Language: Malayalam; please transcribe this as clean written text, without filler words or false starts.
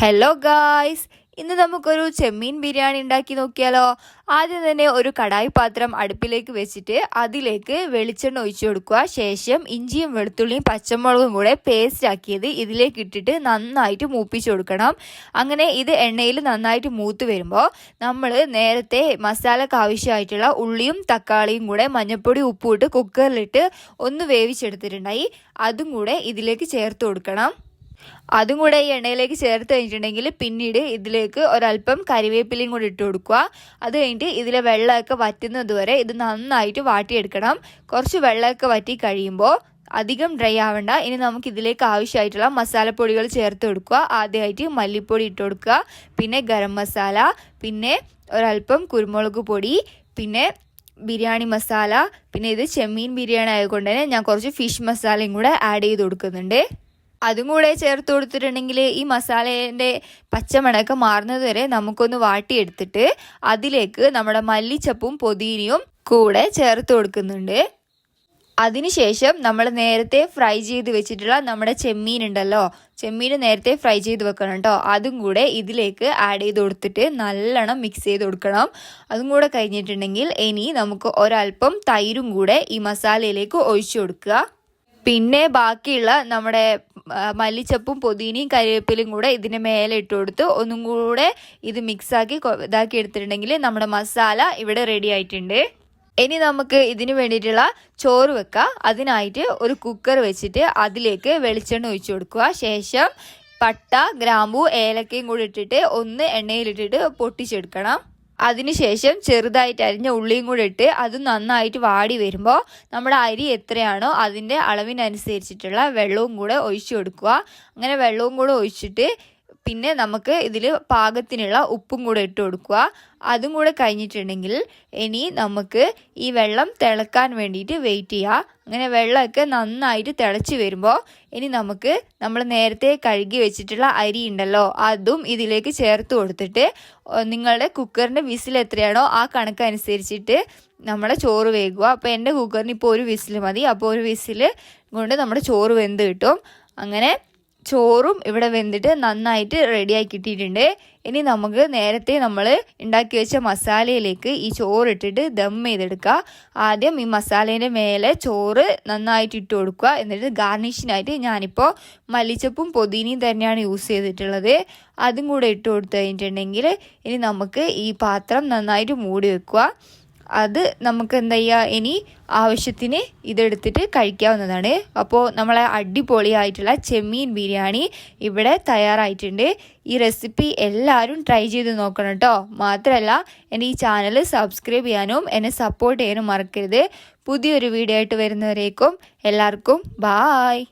ഹലോ ഗായ്സ്, ഇന്ന് നമുക്കൊരു ചെമ്മീൻ ബിരിയാണി ഉണ്ടാക്കി നോക്കിയാലോ. ആദ്യം തന്നെ ഒരു കടായി പാത്രം അടുപ്പിലേക്ക് വെച്ചിട്ട് അതിലേക്ക് വെളിച്ചെണ്ണ ഒഴിച്ചു കൊടുക്കുക. ശേഷം ഇഞ്ചിയും വെളുത്തുള്ളിയും പച്ചമുളകും കൂടെ പേസ്റ്റ് ആക്കിയത് ഇതിലേക്ക് ഇട്ടിട്ട് നന്നായിട്ട് മൂപ്പിച്ചു കൊടുക്കണം. അങ്ങനെ ഇത് എണ്ണയിൽ നന്നായിട്ട് മൂത്ത് വരുമ്പോൾ നമ്മൾ നേരത്തെ മസാലക്ക് ആവശ്യമായിട്ടുള്ള ഉള്ളിയും തക്കാളിയും കൂടെ മഞ്ഞൾപ്പൊടി ഉപ്പും ഇട്ട് കുക്കറിലിട്ട് ഒന്ന് വേവിച്ചെടുത്തിട്ടുണ്ടായി. അതും കൂടെ ഇതിലേക്ക് ചേർത്ത് കൊടുക്കണം. അതും കൂടെ ഈ എണ്ണയിലേക്ക് ചേർത്ത് കഴിഞ്ഞിട്ടുണ്ടെങ്കിൽ പിന്നീട് ഇതിലേക്ക് ഒരല്പം കരിവേപ്പിലയും കൂടി ഇട്ട് കൊടുക്കുക. അത് കഴിഞ്ഞിട്ട് ഇതിലെ വെള്ളമൊക്കെ വറ്റുന്നത് വരെ ഇത് നന്നായിട്ട് വാട്ടിയെടുക്കണം. കുറച്ച് വെള്ളമൊക്കെ വറ്റി കഴിയുമ്പോൾ അധികം ഡ്രൈ ആവണ്ട. ഇനി നമുക്ക് ഇതിലേക്ക് ആവശ്യമായിട്ടുള്ള മസാലപ്പൊടികൾ ചേർത്ത് കൊടുക്കുക. ആദ്യമായിട്ട് മല്ലിപ്പൊടി ഇട്ട് കൊടുക്കുക, പിന്നെ ഗരം മസാല, പിന്നെ ഒരല്പം കുരുമുളക് പൊടി, പിന്നെ ബിരിയാണി മസാല, പിന്നെ ഇത് ചെമ്മീൻ ബിരിയാണി ആയതുകൊണ്ട് തന്നെ ഞാൻ കുറച്ച് ഫിഷ് മസാലയും കൂടെ ആഡ് ചെയ്ത് കൊടുക്കുന്നുണ്ട്. അതും കൂടെ ചേർത്ത് കൊടുത്തിട്ടുണ്ടെങ്കിൽ ഈ മസാലേൻ്റെ പച്ചമണമൊക്കെ മാറുന്നത് വരെ നമുക്കൊന്ന് വാട്ടിയെടുത്തിട്ട് അതിലേക്ക് നമ്മുടെ മല്ലിച്ചപ്പും പുതിനയും കൂടെ ചേർത്ത് കൊടുക്കുന്നുണ്ട്. അതിനുശേഷം നമ്മൾ നേരത്തെ ഫ്രൈ ചെയ്ത് വെച്ചിട്ടുള്ള നമ്മുടെ ചെമ്മീൻ ഉണ്ടല്ലോ, ചെമ്മീൻ നേരത്തെ ഫ്രൈ ചെയ്ത് വെക്കണം കേട്ടോ. അതും കൂടെ ഇതിലേക്ക് ആഡ് ചെയ്ത് കൊടുത്തിട്ട് നല്ലോണം മിക്സ് ചെയ്ത് കൊടുക്കണം. അതും കൂടെ കഴിഞ്ഞിട്ടുണ്ടെങ്കിൽ ഇനി നമുക്ക് ഒരല്പം തൈരും കൂടെ ഈ മസാലയിലേക്ക് ഒഴിച്ചു കൊടുക്കുക. പിന്നെ ബാക്കിയുള്ള നമ്മുടെ മല്ലിച്ചപ്പും പുതിനയും കരിവേപ്പിലും കൂടെ ഇതിന് മേലെ ഇട്ട് കൊടുത്ത് ഒന്നും കൂടെ ഇത് മിക്സാക്കി ഇതാക്കി എടുത്തിട്ടുണ്ടെങ്കിൽ നമ്മുടെ മസാല ഇവിടെ റെഡി ആയിട്ടുണ്ട്. ഇനി നമുക്ക് ഇതിന് വേണ്ടിയിട്ടുള്ള ചോറ് വെക്കാം. അതിനായിട്ട് ഒരു കുക്കർ വെച്ചിട്ട് അതിലേക്ക് വെളിച്ചെണ്ണ ഒഴിച്ചു കൊടുക്കുക. ശേഷം പട്ട, ഗ്രാമ്പു, ഏലക്കയും കൂടി ഇട്ടിട്ട് ഒന്ന് എണ്ണയിലിട്ടിട്ട് പൊട്ടിച്ചെടുക്കണം. അതിനുശേഷം ചെറുതായിട്ട് അരിഞ്ഞ ഉള്ളിയും കൂടെ ഇട്ട് അത് നന്നായിട്ട് വാടി വരുമ്പോൾ നമ്മുടെ അരി എത്രയാണോ അതിൻ്റെ അളവിനനുസരിച്ചിട്ടുള്ള വെള്ളവും കൂടെ ഒഴിച്ചു കൊടുക്കുക. അങ്ങനെ വെള്ളവും കൂടെ ഒഴിച്ചിട്ട് പിന്നെ നമുക്ക് ഇതിൽ പാകത്തിനുള്ള ഉപ്പും കൂടെ ഇട്ട് കൊടുക്കുക. അതും കൂടെ കഴിഞ്ഞിട്ടുണ്ടെങ്കിൽ ഇനി നമുക്ക് ഈ വെള്ളം തിളക്കാൻ വേണ്ടിയിട്ട് വെയിറ്റ് ചെയ്യുക. അങ്ങനെ വെള്ളമൊക്കെ നന്നായിട്ട് തിളച്ച് വരുമ്പോൾ ഇനി നമുക്ക് നമ്മൾ നേരത്തെ കഴുകി വെച്ചിട്ടുള്ള അരി ഉണ്ടല്ലോ അതും ഇതിലേക്ക് ചേർത്ത് കൊടുത്തിട്ട് നിങ്ങളുടെ കുക്കറിൻ്റെ വിസിൽ എത്രയാണോ ആ കണക്കനുസരിച്ചിട്ട് നമ്മുടെ ചോറ് വേകുക. അപ്പോൾ എൻ്റെ കുക്കറിന് ഇപ്പോൾ ഒരു വിസിൽ മതി. അപ്പോൾ ഒരു വിസിൽ കൊണ്ട് നമ്മുടെ ചോറ് വെന്ത് കിട്ടും. അങ്ങനെ ചോറും ഇവിടെ വെന്തിട്ട് നന്നായിട്ട് റെഡിയായി കിട്ടിയിട്ടുണ്ട്. ഇനി നമുക്ക് നേരത്തെ നമ്മൾ ഉണ്ടാക്കി വെച്ച മസാലയിലേക്ക് ഈ ചോറിട്ടിട്ട് ദം ചെയ്തെടുക്കുക. ആദ്യം ഈ മസാലേൻ്റെ മേലെ ചോറ് നന്നായിട്ട് ഇട്ട് കൊടുക്കുക. എന്നിട്ട് ഗാർണിഷിനായിട്ട് ഞാനിപ്പോൾ മല്ലിച്ചപ്പും പുതിനയും തന്നെയാണ് യൂസ് ചെയ്തിട്ടുള്ളത്. അതും കൂടെ ഇട്ട് കൊടുത്തു കഴിഞ്ഞിട്ടുണ്ടെങ്കിൽ ഇനി നമുക്ക് ഈ പാത്രം നന്നായിട്ട് മൂടി വെക്കുക. അത് നമുക്ക് എന്താ ചെയ്യുക, ഇനി ആവശ്യത്തിന് ഇതെടുത്തിട്ട് കഴിക്കാവുന്നതാണ്. അപ്പോൾ നമ്മളെ അടിപൊളിയായിട്ടുള്ള ചെമ്മീൻ ബിരിയാണി ഇവിടെ തയ്യാറായിട്ടുണ്ട്. ഈ റെസിപ്പി എല്ലാവരും ട്രൈ ചെയ്ത് നോക്കണം കേട്ടോ. മാത്രമല്ല എൻ്റെ ഈ ചാനൽ സബ്സ്ക്രൈബ് ചെയ്യാനും എന്നെ സപ്പോർട്ട് ചെയ്യാനും മറക്കരുത്. പുതിയൊരു വീഡിയോ ആയിട്ട് വരുന്നവരേക്കും എല്ലാവർക്കും ബായ്.